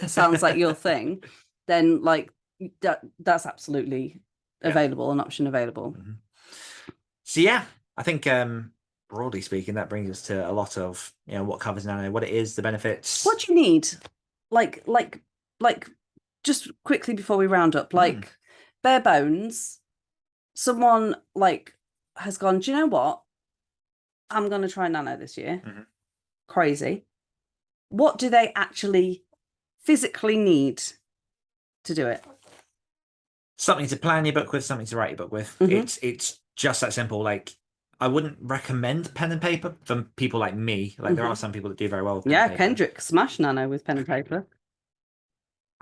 sounds like your thing, then like that's absolutely available, an option available. So yeah, I think broadly speaking, that brings us to a lot of, you know, what covers nano, what it is, the benefits. What do you need? Like just quickly before we round up, like bare bones, someone like has gone, do you know what? I'm going to try nano this year. Crazy. What do they actually physically need to do it? Something to plan your book with, something to write your book with. It's just that simple. Like, I wouldn't recommend pen and paper for people like me. Like, there are some people that do very well with pen and paper. Kendrick smash nano with pen and paper.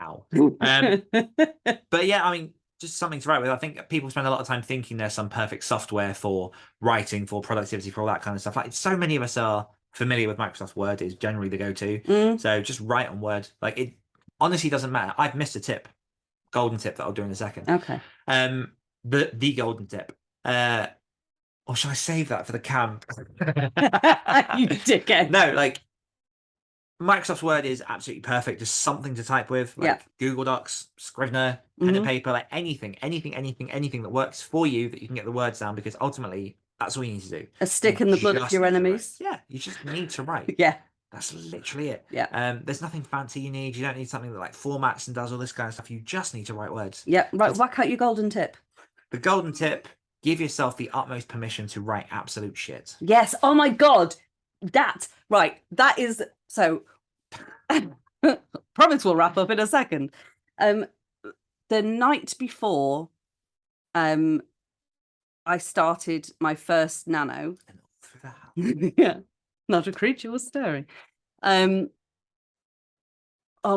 Ow. But yeah, I mean, just something to write with. I think people spend a lot of time thinking there's some perfect software for writing, for productivity, for all that kind of stuff. Like, so many of us are familiar with Microsoft Word is generally the go-to. So just write on Word. Like, it honestly doesn't matter. I've missed a tip, golden tip that I'll do in a second. Okay. The golden tip. Or should I save that for the camp? You dickhead. No, like Microsoft Word is absolutely perfect. Just something to type with, like Google Docs, Scrivener, pen and paper, like anything that works for you that you can get the words down, because ultimately that's all you need to do. A stick in the blood of your enemies. Yeah, you just need to write. Yeah. That's literally it. Yeah. There's nothing fancy you need. You don't need something that like formats and does all this kind of stuff. You just need to write words. Yeah. Right. Whack out your golden tip. The golden tip: give yourself the utmost permission to write absolute shit. Yes. Oh my God. That is so. Promise we'll wrap up in a second. The night before, I started my first nano. And all through the house. Yeah. Not a creature was stirring. Oh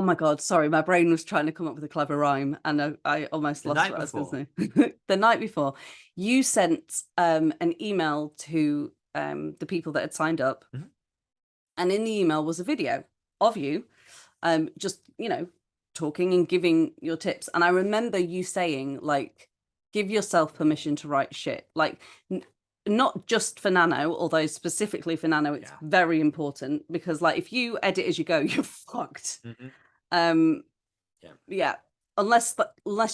my God, sorry, my brain was trying to come up with a clever rhyme and I almost lost what I was going to say. The night before, you sent an email to the people that had signed up, and in the email was a video of you just, talking and giving your tips. And I remember you saying, like, give yourself permission to write shit. Like, not just for Nano, although specifically for Nano, it's very important, because like if you edit as you go, you're fucked. Unless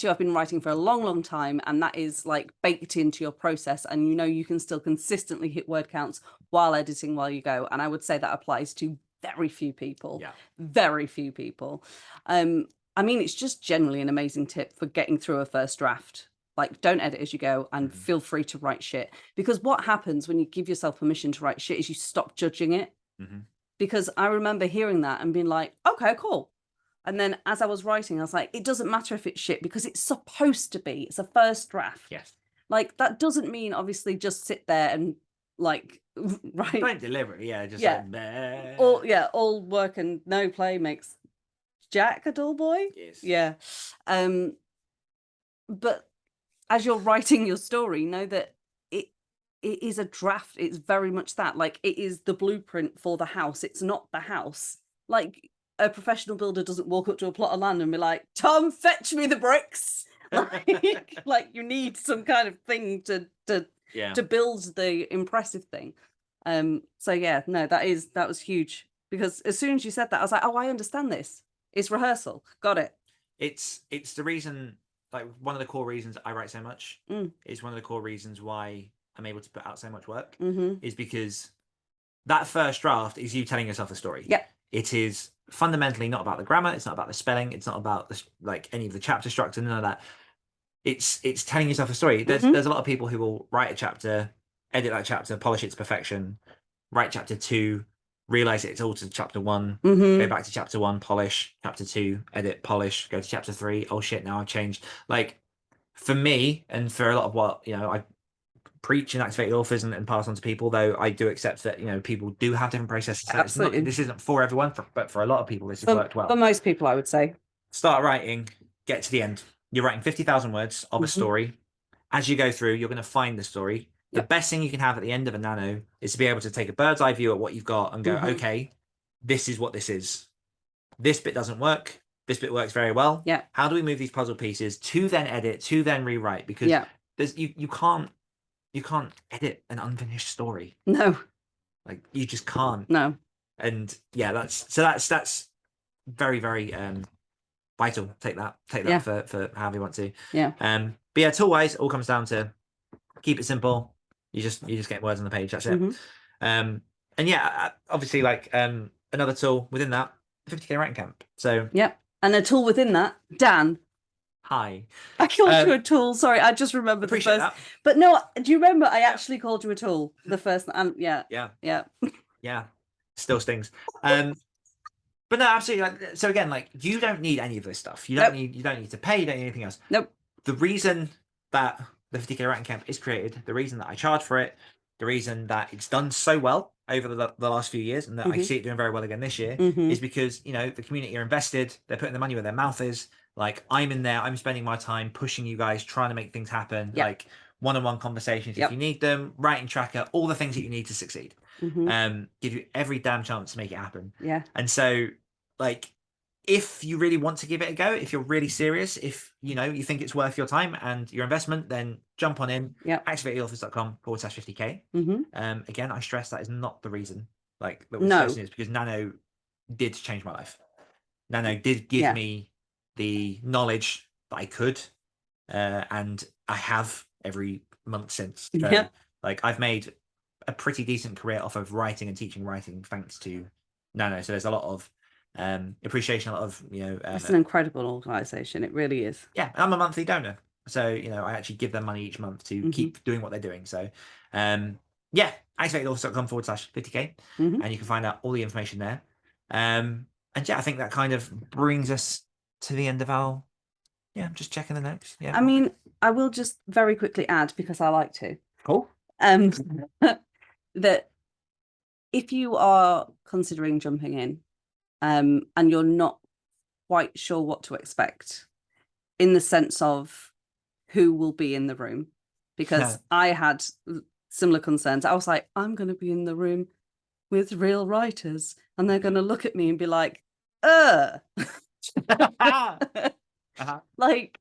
you have been writing for a long time and that is like baked into your process, and you can still consistently hit word counts while editing while you go. And I would say that applies to very few people. Very few people. I mean, it's just generally an amazing tip for getting through a first draft. Like, don't edit as you go, and feel free to write shit. Because what happens when you give yourself permission to write shit is you stop judging it. Because I remember hearing that and being like, okay, cool. And then as I was writing, I was like, it doesn't matter if it's shit, because it's supposed to be. It's a first draft. Yes. Like, that doesn't mean, obviously, just sit there and, like, write. Don't deliberately, just like, bleh. All work and no play makes Jack a dull boy. Yes. Yeah. But as you're writing your story, know that it is a draft. It's very much that. Like, it is the blueprint for the house. It's not the house. Like, a professional builder doesn't walk up to a plot of land and be like, Tom, fetch me the bricks. Like you need some kind of thing to build the impressive thing. So yeah, no, that was huge, because as soon as you said that, I was like, oh, I understand this. It's rehearsal. Got it. It's the reason, like, one of the core reasons I write so much is one of the core reasons why I'm able to put out so much work is because that first draft is you telling yourself a story. Yeah. It is fundamentally not about the grammar. It's not about the spelling. It's not about like any of the chapter structure, none of that. It's telling yourself a story. There's a lot of people who will write a chapter, edit that chapter, polish it to perfection, write chapter 2, realize it's all to chapter 1, go back to chapter 1, polish, chapter 2, edit, polish, go to chapter 3. Oh shit, now I've changed. Like, for me, and for a lot of what I preach and activate authors and pass on to people, though I do accept that people do have different processes. So Absolutely. this isn't for everyone, but for a lot of people this has worked well. For most people, I would say. Start writing, get to the end. You're writing 50,000 words of a story. As you go through, you're going to find the story. The best thing you can have at the end of a nano is to be able to take a bird's eye view at what you've got and go, okay, this is what this is. This bit doesn't work. This bit works very well. Yeah. How do we move these puzzle pieces to then edit, to then rewrite? Because there's you can't edit an unfinished story. No. Like, you just can't. No. And that's very, very vital. Take that for however you want to. Yeah. But yeah, tool wise, all comes down to keep it simple. You just get words on the page. That's it. And yeah, obviously, like another tool within that, the 50k writing camp. So and a tool within that, Dan. Hi. I called you a tool. Sorry, I just remembered the first. That. But no, do you remember? I actually called you a tool. The first. Yeah. Still stings. But no, absolutely. Like, so again, like, you don't need any of this stuff. You don't need to pay. You don't need anything else. Nope. The reason that the 50k writing camp is created, the reason that I charge for it, the reason that it's done so well over the last few years, and that I see it doing very well again this year, is because the community are invested. They're putting the money where their mouth is. Like, I'm in there. I'm spending my time pushing you guys, trying to make things happen. Like, one-on-one conversations if you need them, writing tracker, all the things that you need to succeed. Give you every damn chance to make it happen. Yeah. And so, like, if you really want to give it a go, if you're really serious, if you think it's worth your time and your investment, then jump on in. activateauthors.com/50k. Again, I stress that is not the reason. Like, that we're stressing is because Nano did change my life. Nano did give me the knowledge that I could, and I have every month since. So, like, I've made a pretty decent career off of writing and teaching writing thanks to Nano. So there's a lot of appreciation, a lot of, it's an incredible organisation. It really is. Yeah, I'm a monthly donor, so I actually give them money each month to keep doing what they're doing. So activatedauthors.com/50k, and you can find out all the information there. And yeah, I think that kind of brings us to the end of our. Yeah, I'm just checking the notes. Yeah, I mean, I will just very quickly add, because I like to. Cool. That if you are considering jumping in, and you're not quite sure what to expect, in the sense of who will be in the room, because I had similar concerns. I was like, I'm going to be in the room with real writers, and they're going to look at me and be like, like,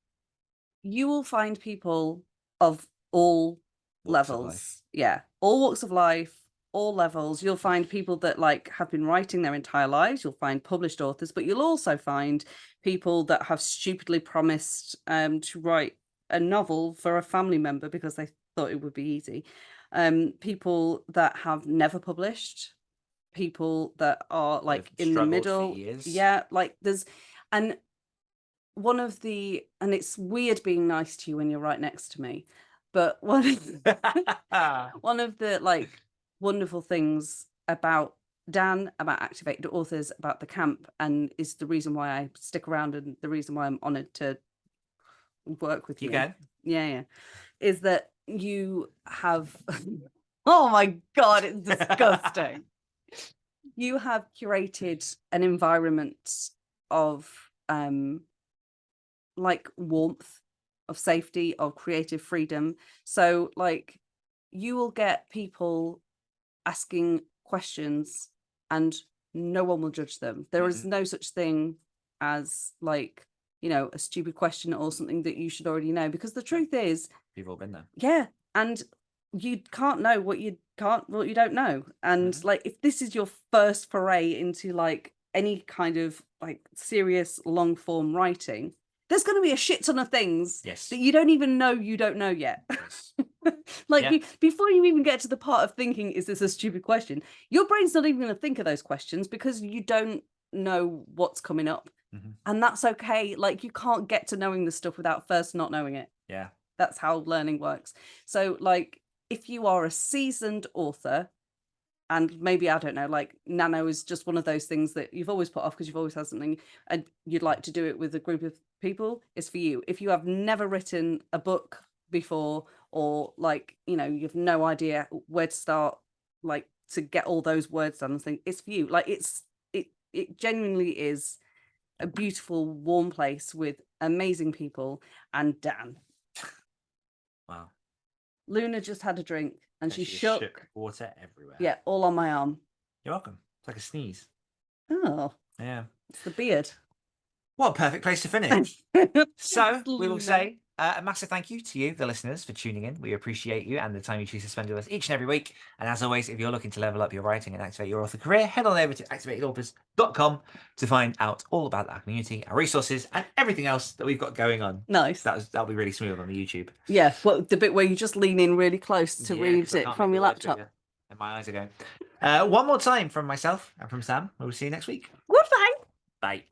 you will find people of all levels. Yeah, all walks of life, all levels. You'll find people that like have been writing their entire lives. You'll find published authors, but you'll also find people that have stupidly promised to write a novel for a family member because they thought it would be easy. People that have never published, people that are like in the middle. Yeah, like there's, and one of the, and it's weird being nice to you when you're right next to me, but one of the like wonderful things about Dan, about Activated Authors, about the camp, and is the reason why I stick around and the reason why I'm honoured to work with you. Yeah, is that you have, oh my God, it's disgusting. You have curated an environment of like warmth, of safety, of creative freedom. So like you will get people asking questions and no one will judge them. There is no such thing as like, a stupid question or something that you should already know, because the truth is you've all been there. Yeah. And you can't know what you don't know. And like, if this is your first foray into like any kind of like serious long form writing, there's going to be a shit ton of things that you don't even know you don't know yet. Before you even get to the part of thinking, is this a stupid question? Your brain's not even going to think of those questions because you don't know what's coming up. And that's okay. Like, you can't get to knowing the stuff without first not knowing it. Yeah. That's how learning works. So like, if you are a seasoned author, and maybe, I don't know, like Nano is just one of those things that you've always put off because you've always had something and you'd like to do it with a group of people, it's for you. If you have never written a book before, or like, you have no idea where to start, like to get all those words done and things, it's for you. Like it genuinely is a beautiful, warm place with amazing people. And Dan. Wow. Luna just had a drink and she shook water everywhere. Yeah, all on my arm. You're welcome. It's like a sneeze. Oh. Yeah. It's the beard. What a perfect place to finish. So we will say a massive thank you to you, the listeners, for tuning in. We appreciate you and the time you choose to spend with us each and every week. And as always, if you're looking to level up your writing and activate your author career, head on over to activatedauthors.com to find out all about our community, our resources, and everything else that we've got going on. Nice. That'll be really smooth on the YouTube. Yeah, well, the bit where you just lean in really close to read it from your laptop. And my eyes are going. One more time from myself and from Sam. We'll see you next week. Goodbye. Bye.